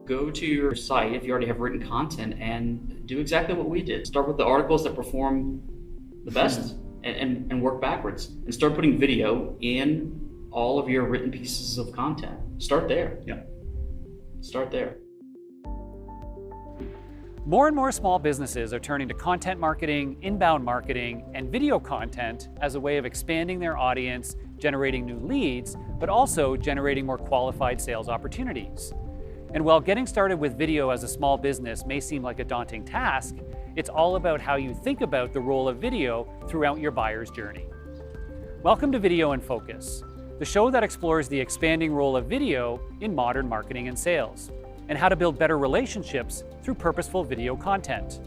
Go to your site if you already have written content and do exactly what we did. Start with the articles that perform the best and work backwards. And start putting video in all of your written pieces of content. Start there. Yeah. Start there. More and more small businesses are turning to content marketing, inbound marketing, and video content as a way of expanding their audience, generating new leads, but also generating more qualified sales opportunities. And while getting started with video as a small business may seem like a daunting task, it's all about how you think about the role of video throughout your buyer's journey. Welcome to Video in Focus, the show that explores the expanding role of video in modern marketing and sales, and how to build better relationships through purposeful video content.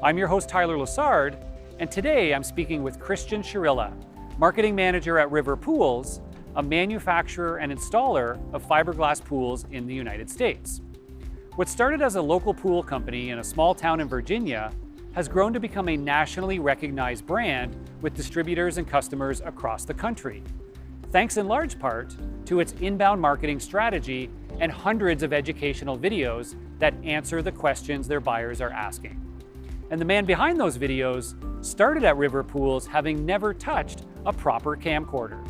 I'm your host, Tyler Lessard, and today I'm speaking with Cristian Shirilla, marketing manager at River Pools, a manufacturer and installer of fiberglass pools in the United States. What started as a local pool company in a small town in Virginia has grown to become a nationally recognized brand with distributors and customers across the country, thanks in large part to its inbound marketing strategy and hundreds of educational videos that answer the questions their buyers are asking. And the man behind those videos started at River Pools having never touched a proper camcorder.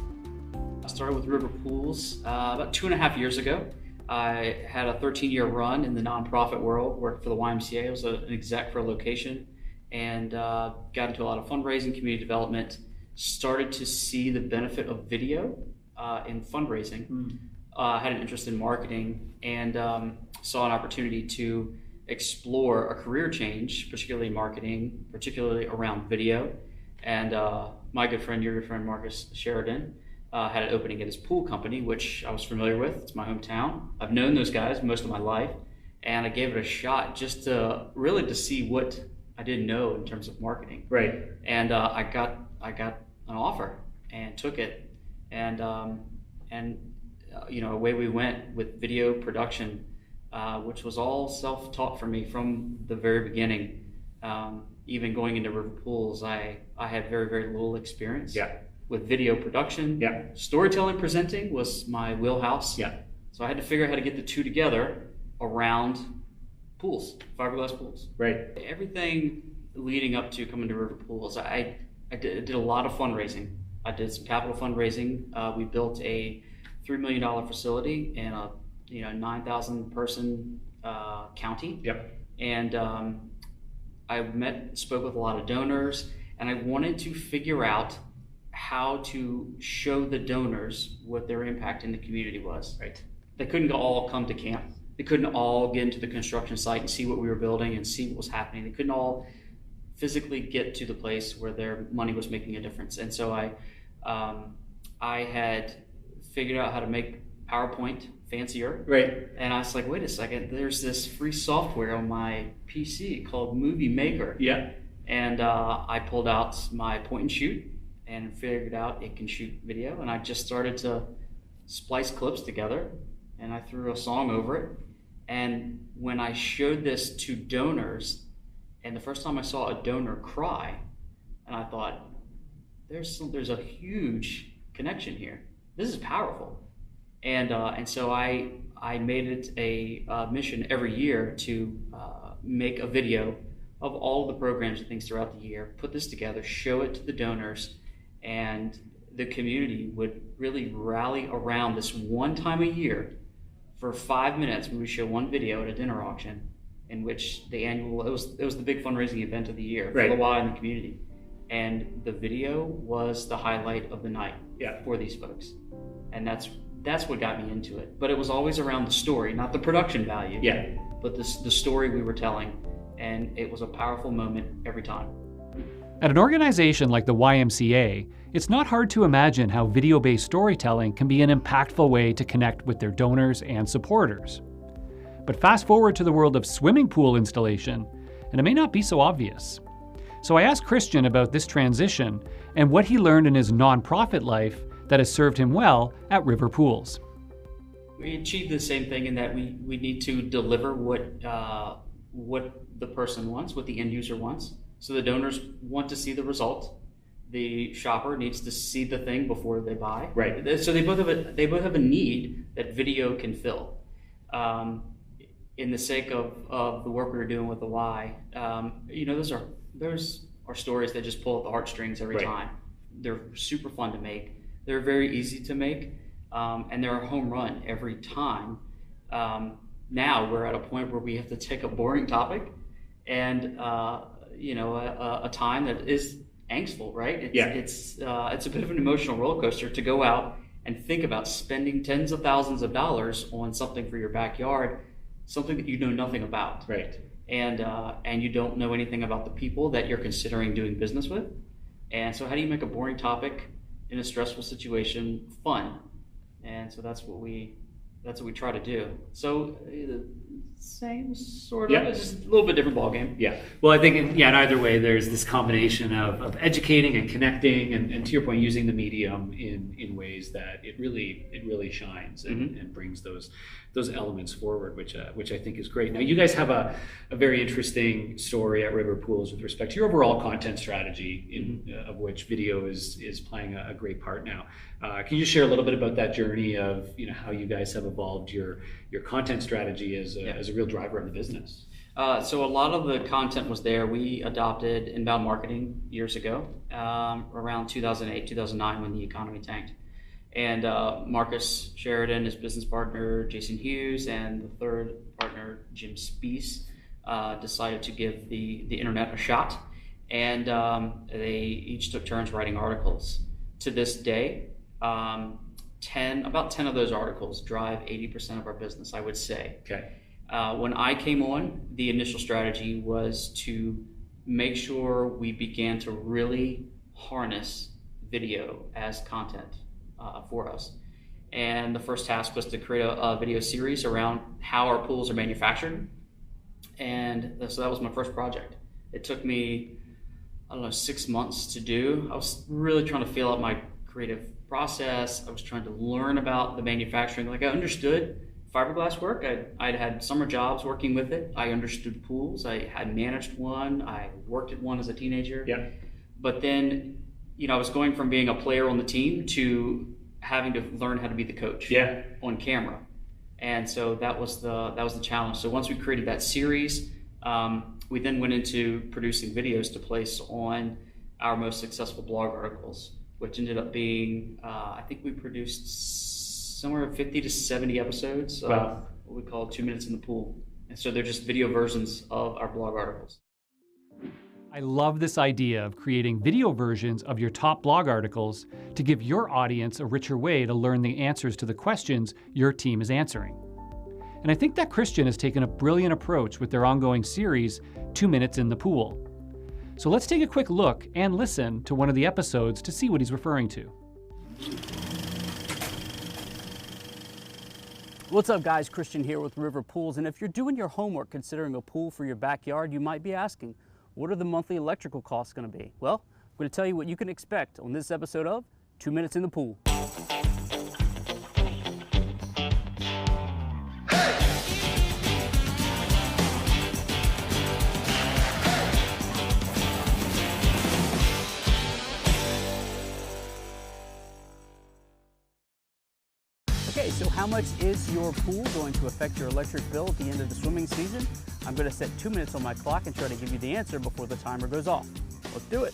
I started with River Pools about 2.5 years ago. I had a 13-year run in the nonprofit world, worked for the YMCA. I was an exec for a location and got into a lot of fundraising, community development, started to see the benefit of video in fundraising. Had an interest in marketing and saw an opportunity to explore a career change, particularly in marketing, particularly around video. And my good friend, your good friend, Marcus Sheridan, had an opening at his pool company, which I was familiar with. It's my hometown. I've known those guys most of my life, and I gave it a shot just to really to see what I didn't know in terms of marketing. Right. And I got an offer and took it, and away we went with video production, which was all self-taught for me from the very beginning. Even going into River Pools, I had very, very little experience. Yeah. With video production. Yeah. Storytelling, presenting was my wheelhouse. Yeah. So I had to figure out how to get the two together around pools, fiberglass pools. Right. Everything leading up to coming to River Pools, I did a lot of fundraising. I did some capital fundraising. We built a $3 million facility in a 9,000 person county. Yep. And I spoke with a lot of donors, and I wanted to figure out how to show the donors what their impact in the community was. Right. They couldn't all come to camp. They couldn't all get into the construction site and see what we were building and see what was happening. They couldn't all physically get to the place where their money was making a difference. And so I had figured out how to make PowerPoint fancier. Right. And I was like, wait a second, there's this free software on my PC called Movie Maker. Yeah. And I pulled out my point and shoot and figured out it can shoot video, and I just started to splice clips together, and I threw a song over it. And when I showed this to donors, and the first time I saw a donor cry, and I thought, there's a huge connection here. This is powerful. And so I made it a mission every year to make a video of all the programs and things throughout the year, put this together, show it to the donors, and the community would really rally around this one time a year for 5 minutes when we show one video at a dinner auction, in which it was the big fundraising event of the year for the Y in the community. And the video was the highlight of the night for these folks. And that's what got me into it. But it was always around the story, not the production value, but the story we were telling. And it was a powerful moment every time. At an organization like the YMCA, it's not hard to imagine how video-based storytelling can be an impactful way to connect with their donors and supporters. But fast forward to the world of swimming pool installation, and it may not be so obvious. So I asked Cristian about this transition and what he learned in his nonprofit life that has served him well at River Pools. We achieved the same thing in that we need to deliver what the person wants, what the end user wants. So the donors want to see the result. The shopper needs to see the thing before they buy. Right. So they both have a need that video can fill. in the sake of the work we were doing with the Y, those are stories that just pull at the heartstrings every time. They're super fun to make. They're very easy to make, and they're a home run every time. Now we're at a point where we have to take a boring topic and a time that is angstful, right? It's a bit of an emotional roller coaster to go out and think about spending tens of thousands of dollars on something for your backyard, something that you know nothing about. Right. And you don't know anything about the people that you're considering doing business with. And so how do you make a boring topic in a stressful situation fun? And so that's what we try to do. So same sort of, it's just a little bit different ballgame. Yeah. Well, I think in either way, there's this combination of educating and connecting, and to your point, using the medium in ways that it really shines and brings those elements forward, which I think is great. Now, you guys have a very interesting story at River Pools with respect to your overall content strategy, of which video is playing a great part now. Can you just share a little bit about that journey of how you guys have evolved your content strategy as a real driver of the business? So a lot of the content was there. We adopted inbound marketing years ago, around 2008, 2009, when the economy tanked. And Marcus Sheridan, his business partner, Jason Hughes, and the third partner, Jim Spees, decided to give the internet a shot. And they each took turns writing articles. To this day, about 10 of those articles drive 80% of our business, I would say. Okay. When I came on, the initial strategy was to make sure we began to really harness video as content for us. And the first task was to create a video series around how our pools are manufactured. And so that was my first project. It took me, 6 months to do. I was really trying to feel out my creative process. I was trying to learn about the manufacturing. I understood fiberglass work. I'd had summer jobs working with it. I understood pools. I had managed one. I worked at one as a teenager. Yeah. But then, I was going from being a player on the team to having to learn how to be the coach on camera. And so that was the challenge. So once we created that series, we then went into producing videos to place on our most successful blog articles, which ended up being, I think we produced somewhere 50 to 70 episodes of what we call 2 Minutes in the Pool. And so they're just video versions of our blog articles. I love this idea of creating video versions of your top blog articles to give your audience a richer way to learn the answers to the questions your team is answering. And I think that Cristian has taken a brilliant approach with their ongoing series, 2 Minutes in the Pool. So let's take a quick look and listen to one of the episodes to see what he's referring to. What's up, guys? Cristian here with River Pools. And if you're doing your homework considering a pool for your backyard, you might be asking, what are the monthly electrical costs going to be? Well, I'm going to tell you what you can expect on this episode of 2 Minutes in the Pool. Okay, so how much is your pool going to affect your electric bill at the end of the swimming season? I'm going to set 2 minutes on my clock and try to give you the answer before the timer goes off. Let's do it.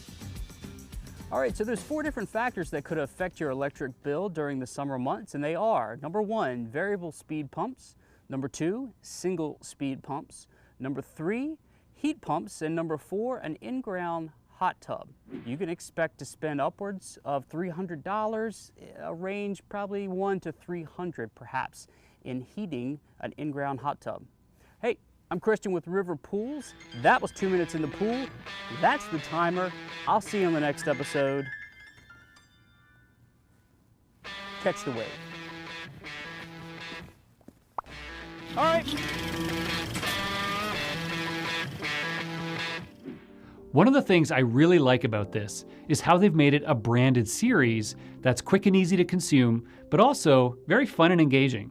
All right, so there's 4 different factors that could affect your electric bill during the summer months, and they are: number 1, variable speed pumps; number 2, single speed pumps; number 3, heat pumps; and number 4, an in-ground hot tub. You can expect to spend upwards of $300, a range probably $100 to $300 perhaps, in heating an in-ground hot tub. Hey, I'm Cristian with River Pools. That was 2 Minutes in the Pool. That's the timer. I'll see you on the next episode. Catch the wave. All right. One of the things I really like about this is how they've made it a branded series that's quick and easy to consume, but also very fun and engaging.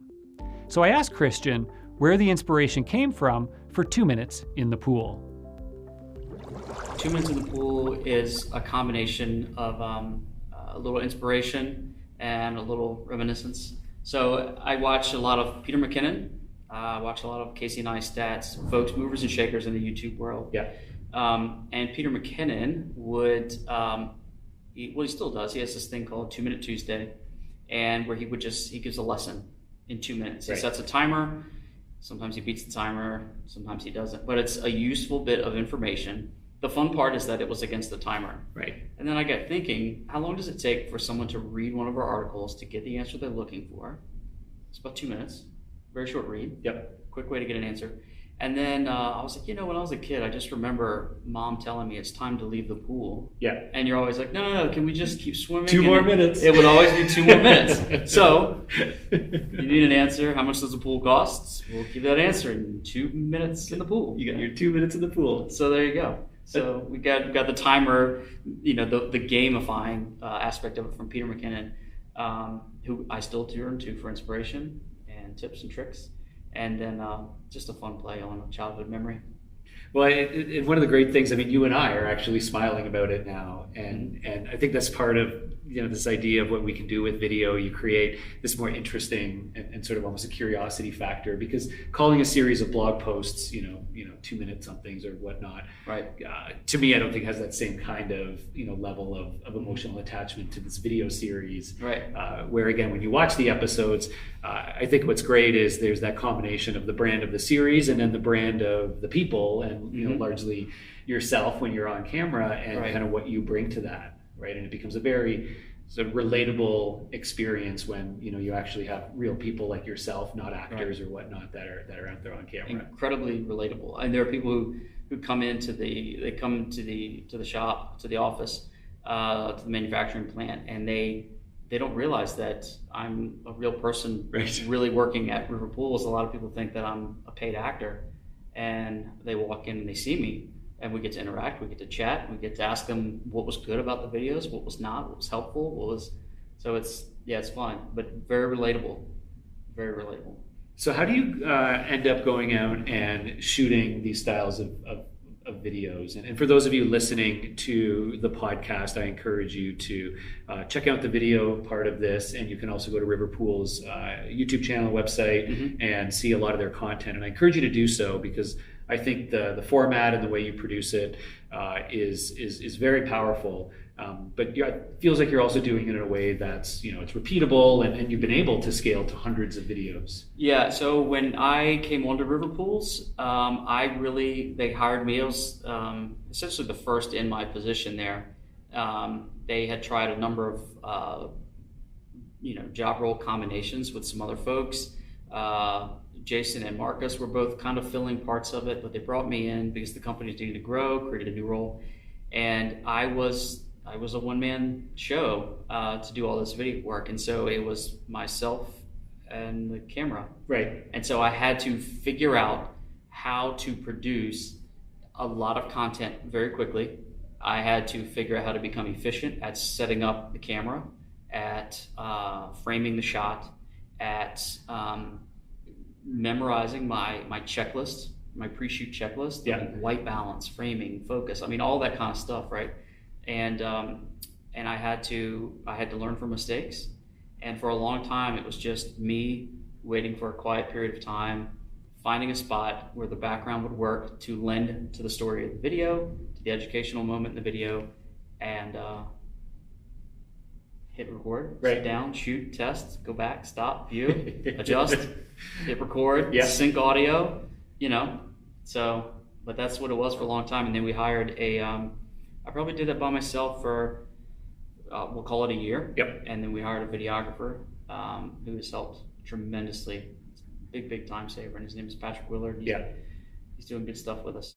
So I asked Cristian where the inspiration came from for 2 Minutes in the Pool. 2 Minutes in the Pool is a combination of a little inspiration and a little reminiscence. So I watch a lot of Peter McKinnon, I watch a lot of Casey Neistat's folks, movers and shakers in the YouTube world. Yeah. And Peter McKinnon would, he still does. He has this thing called 2 Minute Tuesday, and where he gives a lesson in 2 minutes. He sets a timer. Sometimes he beats the timer, sometimes he doesn't. But it's a useful bit of information. The fun part is that it was against the timer. Right. And then I got thinking, how long does it take for someone to read one of our articles to get the answer they're looking for? It's about 2 minutes. Very short read. Yep. Quick way to get an answer. And then I was like, when I was a kid, I just remember mom telling me it's time to leave the pool. Yeah. And you're always like, no, can we just keep swimming? 2 more minutes. It would always be 2 more minutes. So you need an answer. How much does the pool cost? We'll give that answer in 2 minutes in the pool. You got your 2 minutes in the pool. So there you go. So we got the timer, the gamifying aspect of it from Peter McKinnon, who I still turn to for inspiration and tips and tricks. And then just a fun play on a childhood memory. Well, one of the great things, I mean, you and I are actually smiling about it now, and I think that's part of this idea of what we can do with video. You create this more interesting and sort of almost a curiosity factor, because calling a series of blog posts, 2 minute somethings or whatnot, right? To me, I don't think has that same kind of level of emotional attachment to this video series. Right. Where again, when you watch the episodes, I think what's great is there's that combination of the brand of the series and then the brand of the people, and largely yourself when you're on camera, and kind of what you bring to that, right? And it becomes a very sort of relatable experience when you actually have real people like yourself, not actors or whatnot, that are out there on camera. Incredibly relatable. And there are people who come into the shop, to the office, to the manufacturing plant, and they don't realize that I'm a real person really working at River Pools. A lot of people think that I'm a paid actor, and they walk in and they see me, and we get to interact, we get to chat, we get to ask them what was good about the videos, what was not, what was helpful, so it's fun, but very relatable. So how do you end up going out and shooting these styles of videos? And for those of you listening to the podcast, I encourage you to check out the video part of this, and you can also go to River Pools YouTube channel, website, and see a lot of their content. And I encourage you to do so, because I think the format and the way you produce it is very powerful. But it feels like you're also doing it in a way that's it's repeatable, and you've been able to scale to hundreds of videos. Yeah. So when I came onto River Pools, they hired me. I was essentially the first in my position there. They had tried a number of job role combinations with some other folks. Jason and Marcus were both kind of filling parts of it, but they brought me in because the company needed to grow, created a new role, and I was a one-man show to do all this video work, and so it was myself and the camera. Right. And so I had to figure out how to produce a lot of content very quickly. I had to figure out how to become efficient at setting up the camera, at framing the shot, at memorizing my checklist, my pre-shoot checklist, white balance, framing, focus. I mean, all that kind of stuff, right? And I had to learn from mistakes. And for a long time, it was just me waiting for a quiet period of time, finding a spot where the background would work to lend to the story of the video, to the educational moment in the video, and hit record, sit down, shoot, test, go back, stop, view, adjust, hit record, sync audio, So, but that's what it was for a long time. And then we hired I probably did that by myself for, we'll call it a year. Yep. And then we hired a videographer who has helped tremendously. Big time saver. And his name is Patrick Willard. He's doing good stuff with us.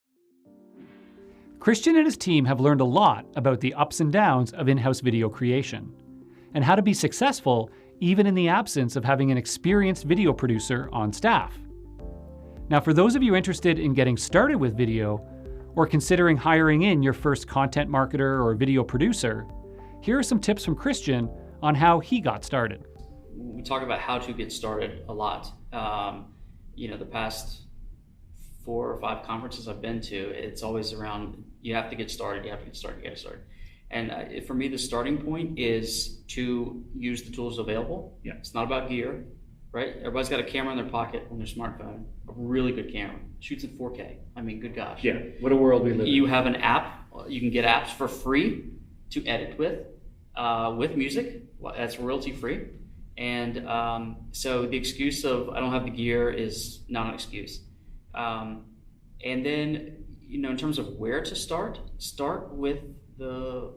Cristian and his team have learned a lot about the ups and downs of in-house video creation, and how to be successful even in the absence of having an experienced video producer on staff. Now, for those of you interested in getting started with video, or considering hiring in your first content marketer or video producer, here are some tips from Cristian on how he got started. We talk about how to get started a lot. The past 4 or 5 conferences I've been to, it's always around, you have to get started. And for me, the starting point is to use the tools available. Yeah. It's not about gear, right? Everybody's got a camera in their pocket on their smartphone, a really good camera, shoots in 4K. I mean, good gosh. Yeah, what a world we live in. You have an app, you can get apps for free to edit with music, that's royalty free. And so the excuse of I don't have the gear is not an excuse. And then, in terms of where to start with the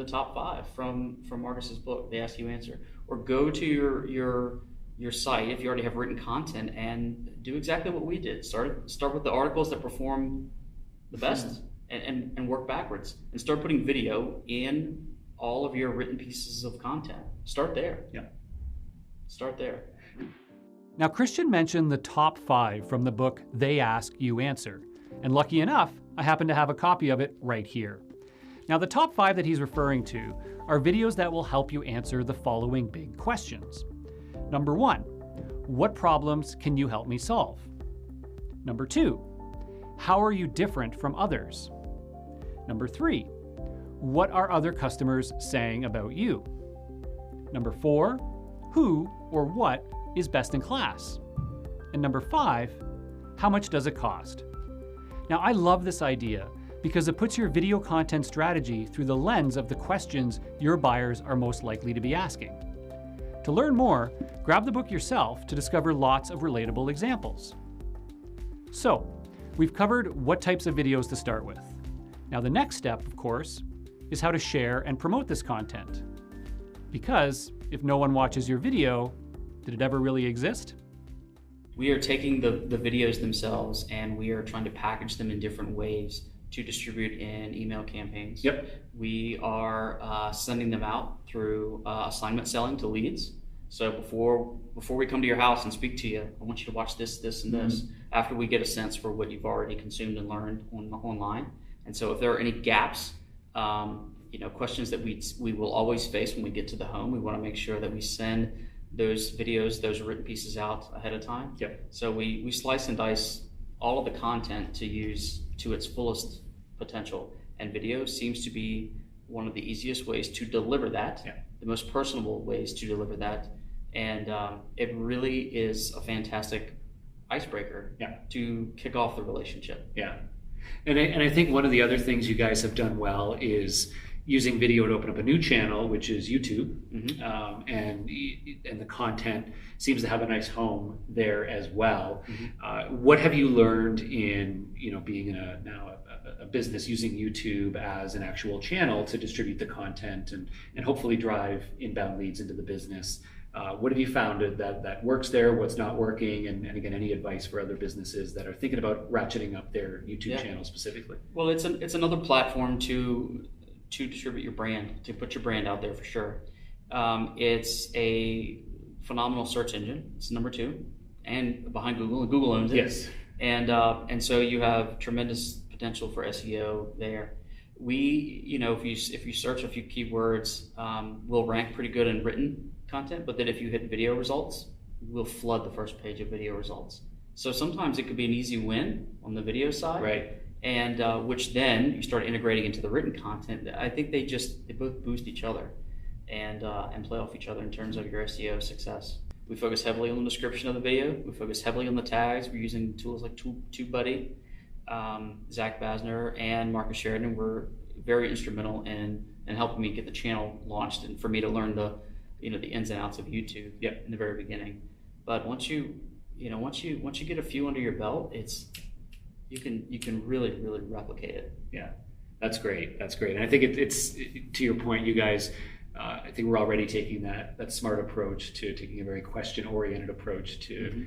top 5 from Marcus's book, They Ask You Answer, or go to your site if you already have written content and do exactly what we did. Start with the articles that perform the best and work backwards, and start putting video in all of your written pieces of content. Start there. Yeah. Start there. Now, Cristian mentioned the top 5 from the book They Ask You Answer, and lucky enough, I happen to have a copy of it right here. Now, the top 5 that he's referring to are videos that will help you answer the following big questions. Number 1, what problems can you help me solve? Number 2, how are you different from others? Number 3, what are other customers saying about you? Number 4, who or what is best in class? And number 5, how much does it cost? Now, I love this idea because it puts your video content strategy through the lens of the questions your buyers are most likely to be asking. To learn more, grab the book yourself to discover lots of relatable examples. So, we've covered what types of videos to start with. Now, the next step, of course, is how to share and promote this content. Because if no one watches your video, did it ever really exist? We are taking the videos themselves and we are trying to package them in different ways to distribute in email campaigns. Yep. We are sending them out through assignment selling to leads. So before we come to your house and speak to you, I want you to watch this, this, and this, after we get a sense for what you've already consumed and learned online. And so if there are any gaps, questions that we will always face when we get to the home, we want to make sure that we send those videos, those written pieces out ahead of time. Yep. So we slice and dice all of the content to use to its fullest potential. And video seems to be one of the easiest ways to deliver that, the most personable ways to deliver that. And it really is a fantastic icebreaker to kick off the relationship. Yeah. And I think one of the other things you guys have done well is using video to open up a new channel, which is YouTube, and the content seems to have a nice home there as well. What have you learned in being in a business using YouTube as an actual channel to distribute the content and hopefully drive inbound leads into the business? What have you found that works there? What's not working? And again, any advice for other businesses that are thinking about ratcheting up their YouTube channel specifically? Well, it's another platform to distribute your brand, to put your brand out there for sure. It's a phenomenal search engine. It's number 2, and behind Google, and Google owns it. Yes. And so you have tremendous potential for SEO there. We, if you search a few keywords, we'll rank pretty good in written content, but then if you hit video results, we'll flood the first page of video results. So sometimes it could be an easy win on the video side, right? And which then you start integrating into the written content. I think they both boost each other and play off each other in terms of your SEO success. We focus heavily on the description of the video. We focus heavily on the tags. We're using tools like TubeBuddy. Zach Basner and Marcus Sheridan were very instrumental in helping me get the channel launched and for me to learn the ins and outs of YouTube in the very beginning. But once you get a few under your belt, you can really replicate it. Yeah, that's great. And I think it's to your point, you guys. I think we're already taking that smart approach to taking a very question-oriented approach to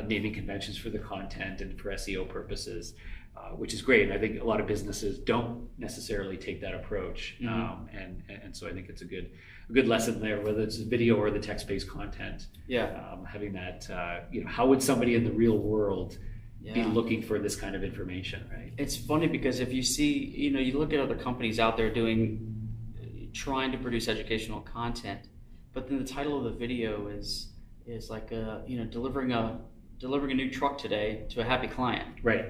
naming conventions for the content and for SEO purposes, which is great. And I think a lot of businesses don't necessarily take that approach, and so I think it's a good lesson there, whether it's video or the text-based content. Having that, how would somebody in the real world be looking for this kind of information, right? It's funny because if you see, you look at other companies out there trying to produce educational content, but then the title of the video is like delivering a new truck today to a happy client. Right.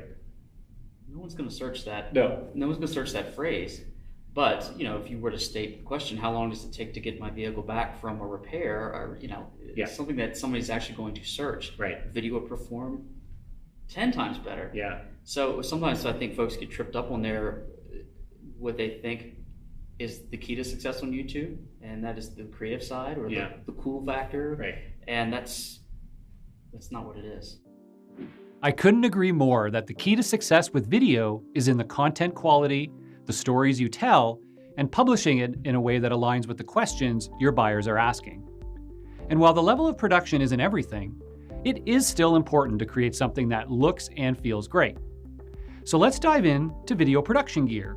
No one's going to search that. No. No one's going to search that phrase. But, you know, if you were to state the question, how long does it take to get my vehicle back from a repair, or, you know, something that somebody's actually going to search, video would perform 10 times better. Yeah. So sometimes I think folks get tripped up on what they think is the key to success on YouTube, and that is the creative side, or the cool factor. Right. And that's not what it is. I couldn't agree more that the key to success with video is in the content quality, the stories you tell, and publishing it in a way that aligns with the questions your buyers are asking. And while the level of production isn't everything, it is still important to create something that looks and feels great. So let's dive in to video production gear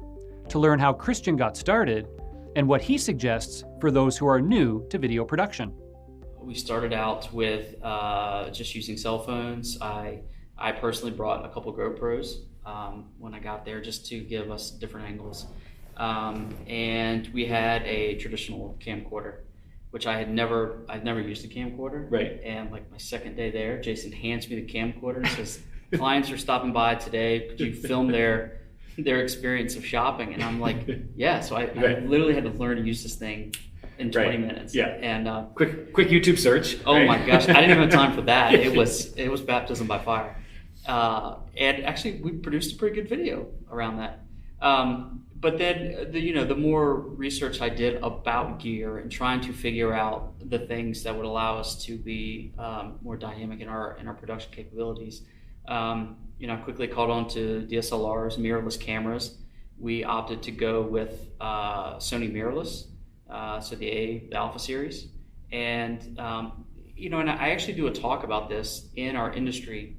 to learn how Cristian got started and what he suggests for those who are new to video production. We started out with just using cell phones. I personally brought a couple GoPros when I got there, just to give us different angles. And we had a traditional camcorder, which I'd never used a camcorder. Right. And like my second day there, Jason hands me the camcorder and says, "Clients are stopping by today. Could you film their experience of shopping?" And I'm like, yeah. So I literally had to learn to use this thing in 20 minutes. Yeah. And quick YouTube search. Oh my gosh, I didn't even have time for that. It was baptism by fire. And actually, we produced a pretty good video around that. But then, the more research I did about gear and trying to figure out the things that would allow us to be more dynamic in our production capabilities, I quickly caught on to DSLRs, mirrorless cameras. We opted to go with Sony mirrorless, so the Alpha series, and and I actually do a talk about this in our industry.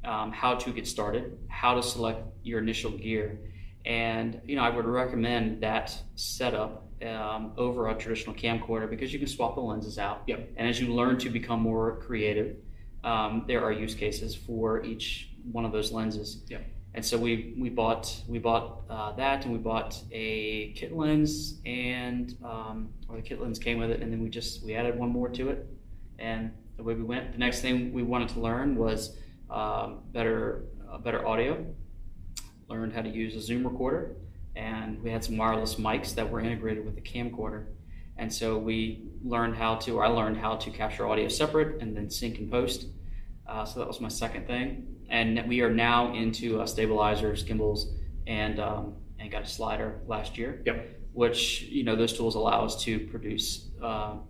How to get started, how to select your initial gear. And, I would recommend that setup over a traditional camcorder, because you can swap the lenses out. Yep. And as you learn to become more creative, there are use cases for each one of those lenses. Yep. And so we bought that, and we bought a kit lens, and or the kit lens came with it, and then we added one more to it, and away we went. The next thing we wanted to learn was better audio. Learned how to use a Zoom recorder, and we had some wireless mics that were integrated with the camcorder. And so I learned how to capture audio separate and then sync and post. So that was my second thing. And we are now into stabilizers, gimbals, and got a slider last year. Yep. Which those tools allow us to produce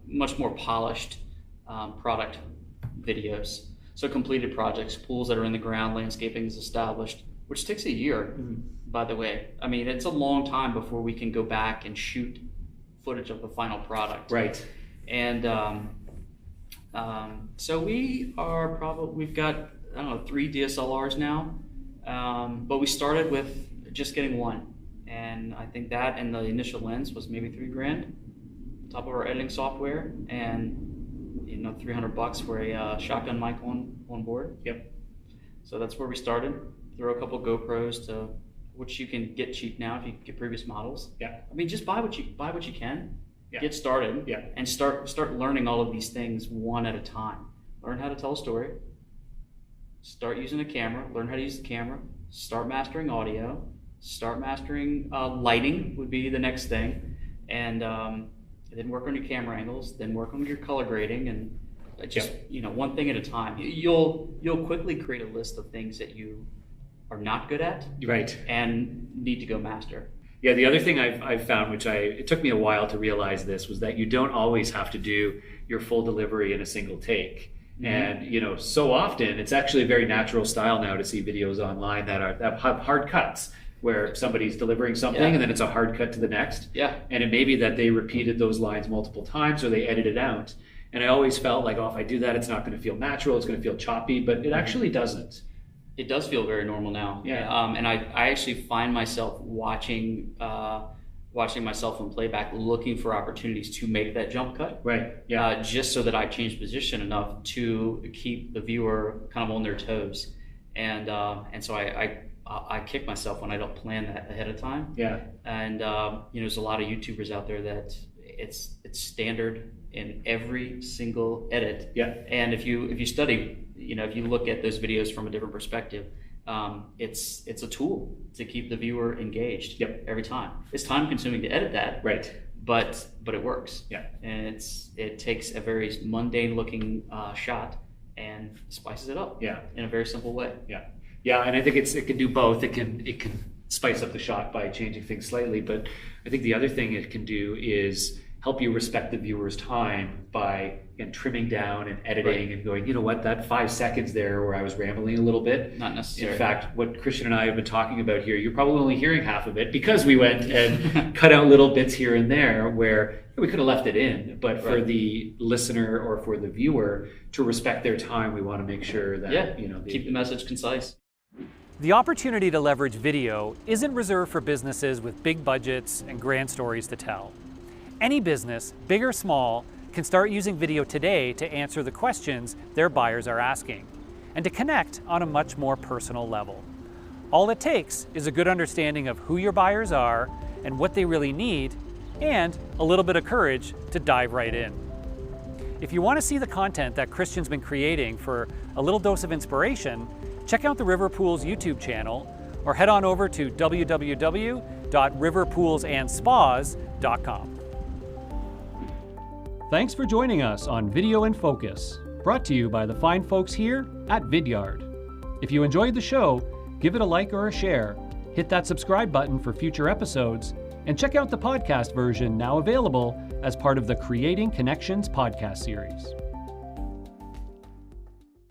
much more polished product videos. So completed projects, pools that are in the ground, landscaping is established, which takes a year, by the way. I mean, it's a long time before we can go back and shoot footage of the final product. Right. And so we've got, 3 DSLRs now, but we started with just getting one. And I think that and the initial lens was maybe $3,000, top of our editing software, and $300 for a shotgun mic on board. Yep. So that's where we started. Throw a couple GoPros to, which you can get cheap now if you get previous models. Yeah. I mean, just buy what you can. Yeah. Get started. Yeah. And start learning all of these things one at a time. Learn how to tell a story. Start using a camera. Learn how to use the camera. Start mastering audio. Start mastering lighting would be the next thing, and then work on your camera angles. Then work on your color grading, and just one thing at a time. You'll quickly create a list of things that you are not good at, right, and need to go master. Yeah, the other thing I've found, which it took me a while to realize this, was that you don't always have to do your full delivery in a single take. Mm-hmm. And so often it's actually a very natural style now to see videos online that have hard cuts, where somebody's delivering something and then it's a hard cut to the next. Yeah. And it may be that they repeated those lines multiple times, or they edited out. And I always felt like, if I do that, it's not going to feel natural, it's going to feel choppy, but it actually doesn't. It does feel very normal now. Yeah. And I actually find myself watching myself in playback, looking for opportunities to make that jump cut. Right. Yeah. Just so that I change position enough to keep the viewer kind of on their toes. And so I kick myself when I don't plan that ahead of time. Yeah. And there's a lot of YouTubers out there that it's standard in every single edit. Yeah. And if you study, if you look at those videos from a different perspective, it's a tool to keep the viewer engaged. Yep. Every time. It's time consuming to edit that. Right. But it works. Yeah. And it takes a very mundane looking shot and spices it up. Yeah. In a very simple way. Yeah. Yeah, and I think it can do both. It can spice up the shot by changing things slightly, but I think the other thing it can do is help you respect the viewer's time by, again, trimming down and editing and going, you know what, that 5 seconds there where I was rambling a little bit. Not necessary. In fact, what Cristian and I have been talking about here, you're probably only hearing half of it because we went and cut out little bits here and there where we could have left it in. But for the listener or for the viewer to respect their time, we want to make sure that, keep the message concise. The opportunity to leverage video isn't reserved for businesses with big budgets and grand stories to tell. Any business, big or small, can start using video today to answer the questions their buyers are asking and to connect on a much more personal level. All it takes is a good understanding of who your buyers are and what they really need, and a little bit of courage to dive right in. If you want to see the content that Cristian's been creating for a little dose of inspiration, check out the Riverpools YouTube channel or head on over to www.riverpoolsandspas.com. Thanks for joining us on Video in Focus, brought to you by the fine folks here at Vidyard. If you enjoyed the show, give it a like or a share, hit that subscribe button for future episodes, and check out the podcast version now available as part of the Creating Connections podcast series.